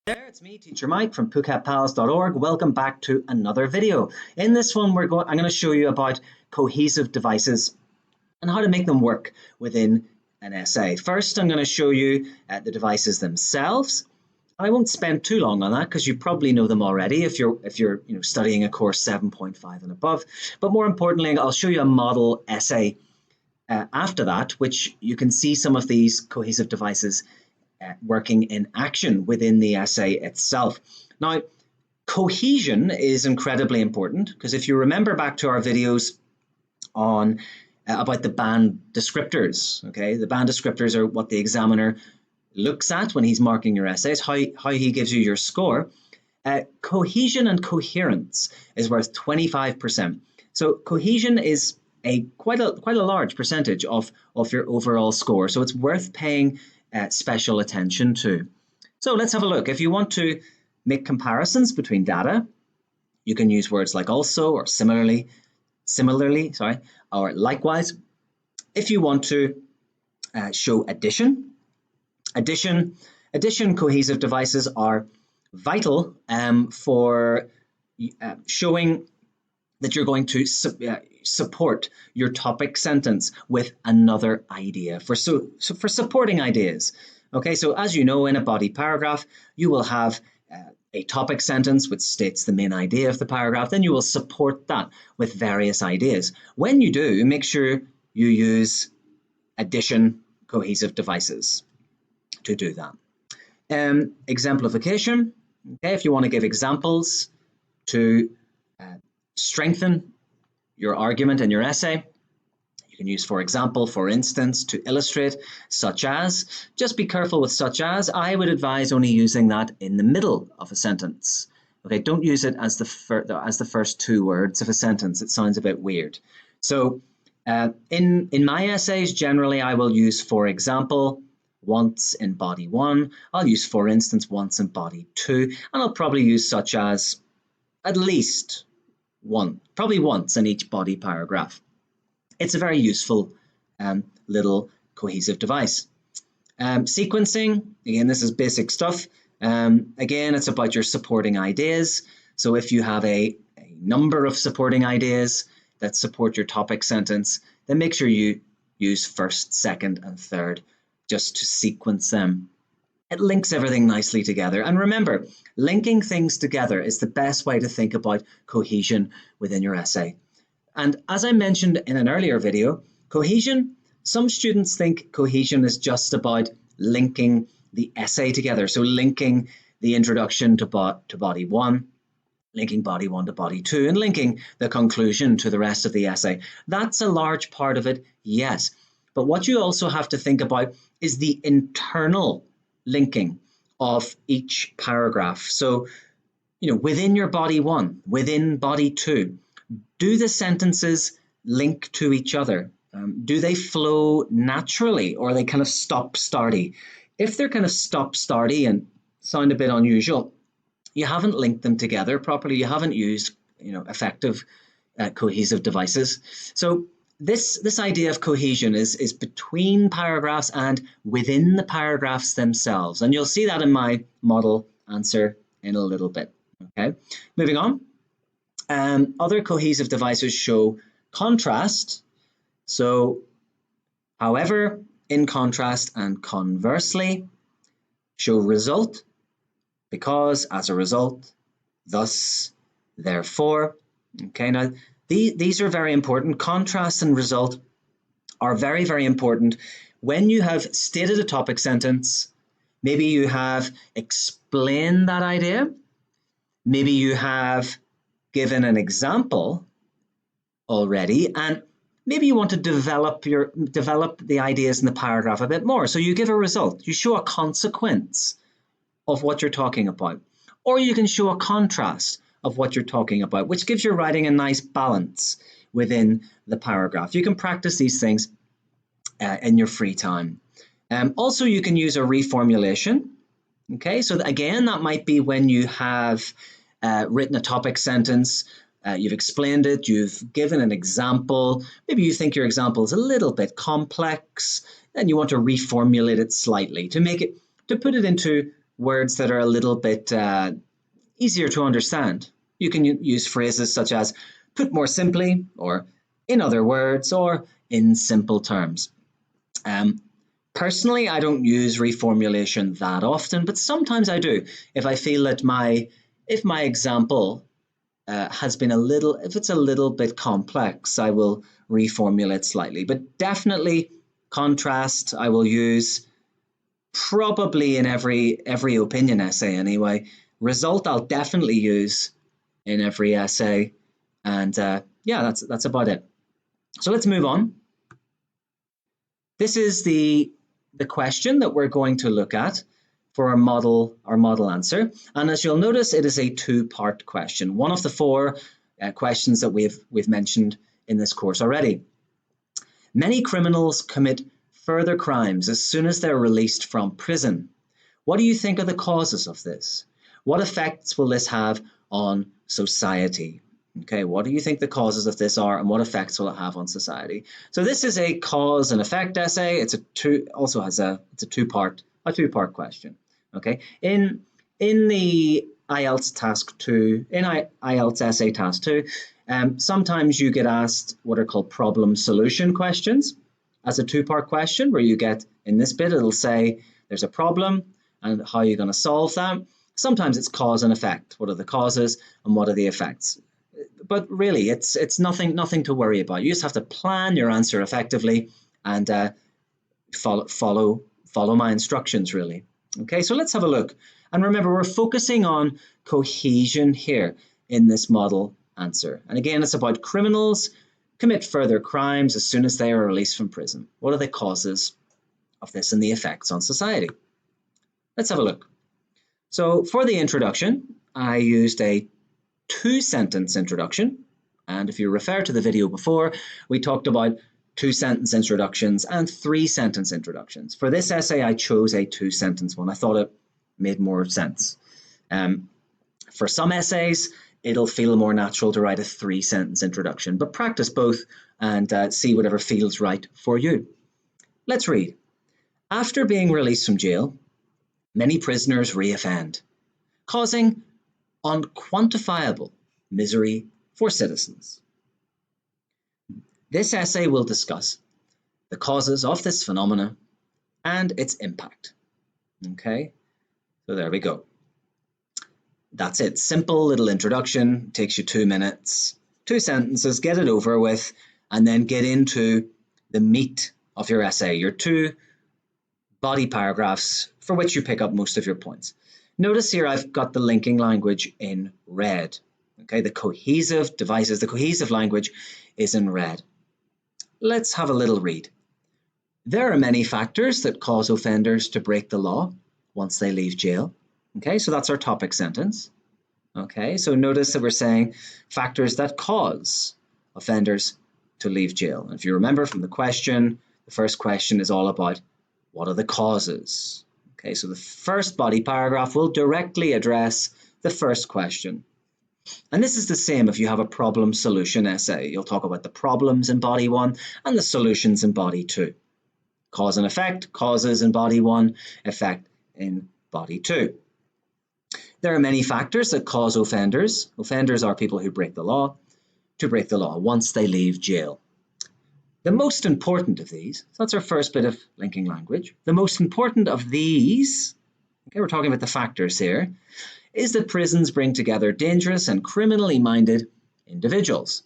There, it's me, Teacher Mike from PhuKetPals.org. Welcome back to another video. In this one, I'm going to show you about cohesive devices and how to make them work within an essay. First, I'm going to show you the devices themselves. I won't spend too long on that because you probably know them already if you're studying a course 7.5 and above. But more importantly, I'll show you a model essay after that, which you can see some of these cohesive devices working in action within the essay itself. Now, cohesion is incredibly important because if you remember back to our videos on about the band descriptors, okay, the band descriptors are what the examiner looks at when he's marking your essays, how he gives you your score. Cohesion and coherence is worth 25%. So cohesion is quite a large percentage of your overall score. So it's worth paying special attention to. So let's have a look. If you want to make comparisons between data, you can use words like also or similarly, or likewise. If you want to show addition cohesive devices are vital for showing that you're going to support your topic sentence with another idea for supporting ideas. Okay, so as you know, in a body paragraph, you will have a topic sentence which states the main idea of the paragraph. Then you will support that with various ideas. When you do, make sure you use addition cohesive devices to do that. Exemplification. Okay, if you want to give examples to strengthen your argument in your essay, you can use for example, for instance, to illustrate, such as. Just be careful with such as. I would advise only using that in the middle of a sentence. Okay, don't use it as the first two words of a sentence. It sounds a bit weird. So in my essays, generally I will use for example once in body 1. I'll use for instance once in body 2, and I'll probably use such as at least probably once in each body paragraph. It's a very useful little cohesive device. Sequencing, again, this is basic stuff. Again, it's about your supporting ideas. So if you have a number of supporting ideas that support your topic sentence, then make sure you use first, second, and third just to sequence them. It links everything nicely together. And remember, linking things together is the best way to think about cohesion within your essay. And as I mentioned in an earlier video, cohesion, some students think cohesion is just about linking the essay together. So linking the introduction to body 1, linking body 1 to body 2, and linking the conclusion to the rest of the essay. That's a large part of it, yes. But what you also have to think about is the internal linking of each paragraph. So, within your body 1, within body 2, do the sentences link to each other? Do they flow naturally, or are they kind of stop-starty? If they're kind of stop-starty and sound a bit unusual, you haven't linked them together properly. You haven't used, effective cohesive devices. So this idea of cohesion is between paragraphs and within the paragraphs themselves. And you'll see that in my model answer in a little bit. Okay, moving on. Other cohesive devices show contrast. So, however, in contrast, and conversely, show result, because, as a result, thus, therefore. Okay, now these are very important. Contrast and result are very, very important. When you have stated a topic sentence, maybe you have explained that idea, maybe you have given an example already, and maybe you want to develop the ideas in the paragraph a bit more. So you give a result, you show a consequence of what you're talking about, or you can show a contrast of what you're talking about, which gives your writing a nice balance within the paragraph. You can practice these things in your free time. Also, you can use a reformulation. Okay, so again, that might be when you have written a topic sentence, you've explained it, you've given an example, maybe you think your example is a little bit complex, then you want to reformulate it slightly to put it into words that are a little bit easier to understand. You can use phrases such as put more simply, or in other words, or in simple terms. Personally, I don't use reformulation that often, but sometimes I do. If I feel that if my example if it's a little bit complex, I will reformulate slightly. But definitely contrast I will use probably in every opinion essay anyway. Result I'll definitely use in every essay, and yeah, that's about it. So let's move on. This is the question that we're going to look at for our model answer. And as you'll notice, it is a two-part question, one of the four questions that we've mentioned in this course already. Many criminals commit further crimes as soon as they're released from prison. What do you think are the causes of this? What effects will this have on society? Okay, what do you think the causes of this are, and what effects will it have on society? So this is a cause and effect essay. It's a two-part question. Okay, in the IELTS task 2, in IELTS essay task 2, sometimes you get asked what are called problem solution questions as a two-part question, where you get, in this bit, it'll say there's a problem and how you're going to solve that. Sometimes it's cause and effect. What are the causes and what are the effects? But really, it's nothing to worry about. You just have to plan your answer effectively and follow my instructions, really. Okay, so let's have a look. And remember, we're focusing on cohesion here in this model answer. And again, it's about criminals commit further crimes as soon as they are released from prison. What are the causes of this and the effects on society? Let's have a look. So for the introduction, I used a two-sentence introduction. And if you refer to the video before, we talked about two-sentence introductions and three-sentence introductions. For this essay, I chose a two-sentence one. I thought it made more sense. For some essays, it'll feel more natural to write a three-sentence introduction, but practice both and see whatever feels right for you. Let's read. After being released from jail, many prisoners reoffend, causing unquantifiable misery for citizens. This essay will discuss the causes of this phenomena and its impact. Okay, so there we go. That's it. Simple little introduction, takes you 2 minutes, 2 sentences, get it over with, and then get into the meat of your essay, your 2 body paragraphs for which you pick up most of your points. Notice here I've got the linking language in red. Okay, the cohesive devices, the cohesive language is in red. Let's have a little read. There are many factors that cause offenders to break the law once they leave jail. Okay, so that's our topic sentence. Okay, so notice that we're saying factors that cause offenders to leave jail. And if you remember from the question, the first question is all about what are the causes? Okay, so the first body paragraph will directly address the first question. And this is the same if you have a problem solution essay. You'll talk about the problems in body 1 and the solutions in body 2. Cause and effect, causes in body 1, effect in body 2. There are many factors that cause offenders. Offenders are people who break the law, to break the law once they leave jail. The most important of these, so that's our first bit of linking language, the most important of these, okay, we're talking about the factors here, is that prisons bring together dangerous and criminally minded individuals.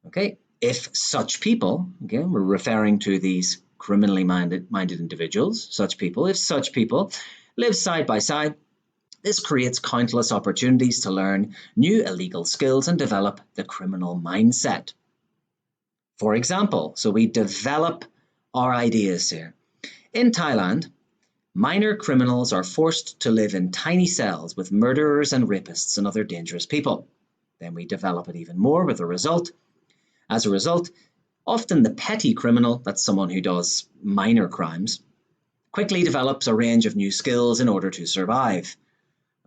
Okay, if such people, again, we're referring to these criminally minded individuals, such people, if such people live side by side, this creates countless opportunities to learn new illegal skills and develop the criminal mindset. For example, so we develop our ideas here. In Thailand, minor criminals are forced to live in tiny cells with murderers and rapists and other dangerous people. Then we develop it even more with a result. As a result, often the petty criminal, that's someone who does minor crimes, quickly develops a range of new skills in order to survive.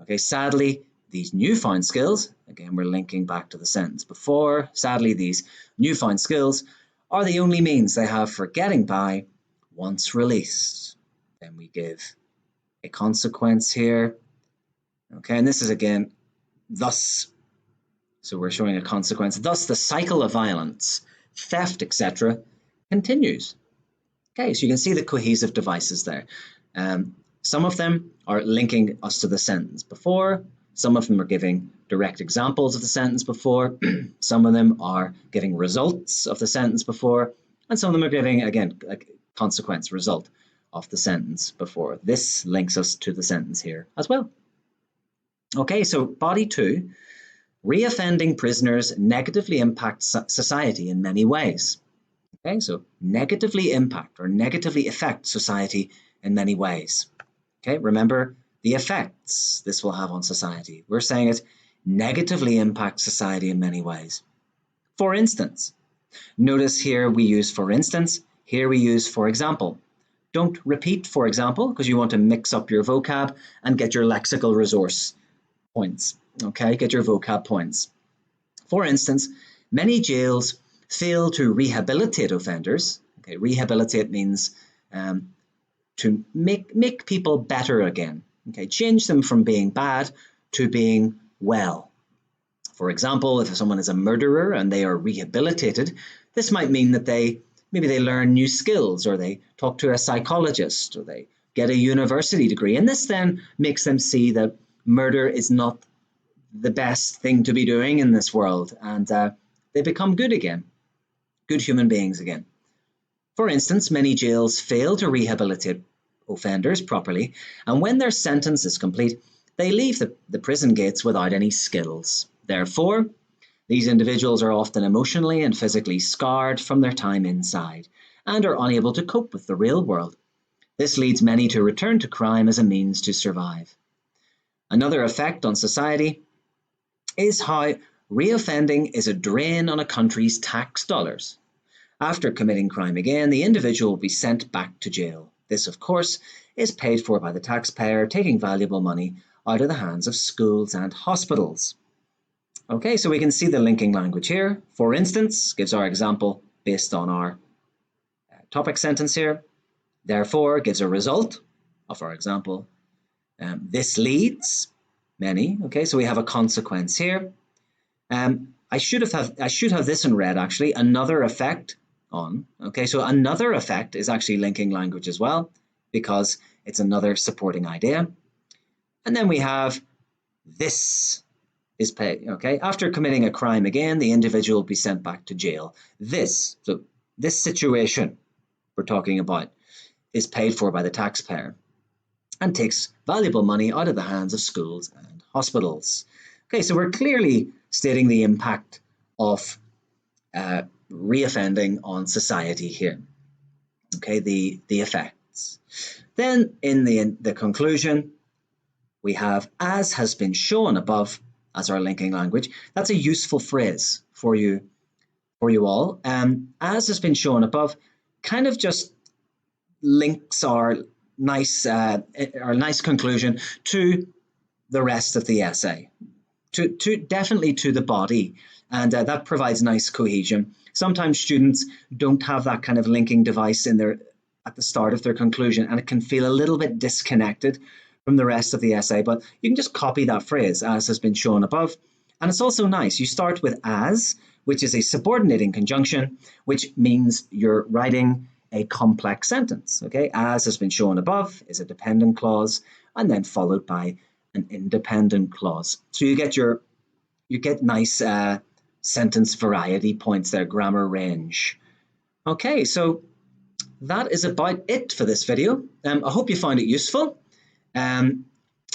Okay, sadly, these newfound skills, again, we're linking back to the sentence before, sadly, these newfound skills are the only means they have for getting by once released. Then we give a consequence here. Okay, and this is again, thus. So we're showing a consequence. Thus, the cycle of violence, theft, etc., continues. Okay, so you can see the cohesive devices there. Some of them are linking us to the sentence before. Some of them are giving direct examples of the sentence before. Some of them are giving results of the sentence before. And some of them are giving, again, a consequence, result of the sentence before. This links us to the sentence here as well. Okay, so body 2, reoffending prisoners negatively impact society in many ways. Okay, so negatively impact or negatively affect society in many ways. Okay, remember the effects this will have on society. We're saying it negatively impacts society in many ways. For instance, notice here we use for instance, here we use for example. Don't repeat for example because you want to mix up your vocab and get your lexical resource points. Okay, get your vocab points. For instance, many jails fail to rehabilitate offenders. Okay, rehabilitate means to make people better again. Okay, change them from being bad to being well. For example, if someone is a murderer and they are rehabilitated, this might mean that maybe they learn new skills, or they talk to a psychologist, or they get a university degree. And this then makes them see that murder is not the best thing to be doing in this world, and they become good again, good human beings again. For instance, many jails fail to rehabilitate offenders properly, and when their sentence is complete, they leave the prison gates without any skills. Therefore, these individuals are often emotionally and physically scarred from their time inside and are unable to cope with the real world. This leads many to return to crime as a means to survive. Another effect on society is how reoffending is a drain on a country's tax dollars. After committing crime again, the individual will be sent back to jail. This, of course, is paid for by the taxpayer, taking valuable money out of the hands of schools and hospitals. Okay, so we can see the linking language here. For instance, gives our example based on our topic sentence here. Therefore, gives a result of our example. This leads many. Okay, so we have a consequence here. I should have this in red actually. Another effect on. Okay, so another effect is actually linking language as well because it's another supporting idea. And then we have this is paid. Okay, after committing a crime again, the individual will be sent back to jail. This situation we're talking about is paid for by the taxpayer and takes valuable money out of the hands of schools and hospitals. Okay, so we're clearly stating the impact of reoffending on society here. Okay, the effects. Then in the conclusion, we have as has been shown above as our linking language. That's a useful phrase for you all. As has been shown above kind of just links our nice conclusion to the rest of the essay, to definitely to the body, and that provides nice cohesion. Sometimes students don't have that kind of linking device in their at the start of their conclusion, and it can feel a little bit disconnected from the rest of the essay, but you can just copy that phrase as has been shown above. And it's also nice. You start with as, which is a subordinating conjunction, which means you're writing a complex sentence. Okay, as has been shown above is a dependent clause, and then followed by an independent clause. So you get nice sentence variety points there, grammar range. Okay, so that is about it for this video. I hope you found it useful. And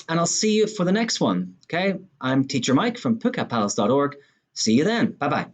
I'll see you for the next one. Okay, I'm Teacher Mike from pukapals.org. See you then. Bye-bye.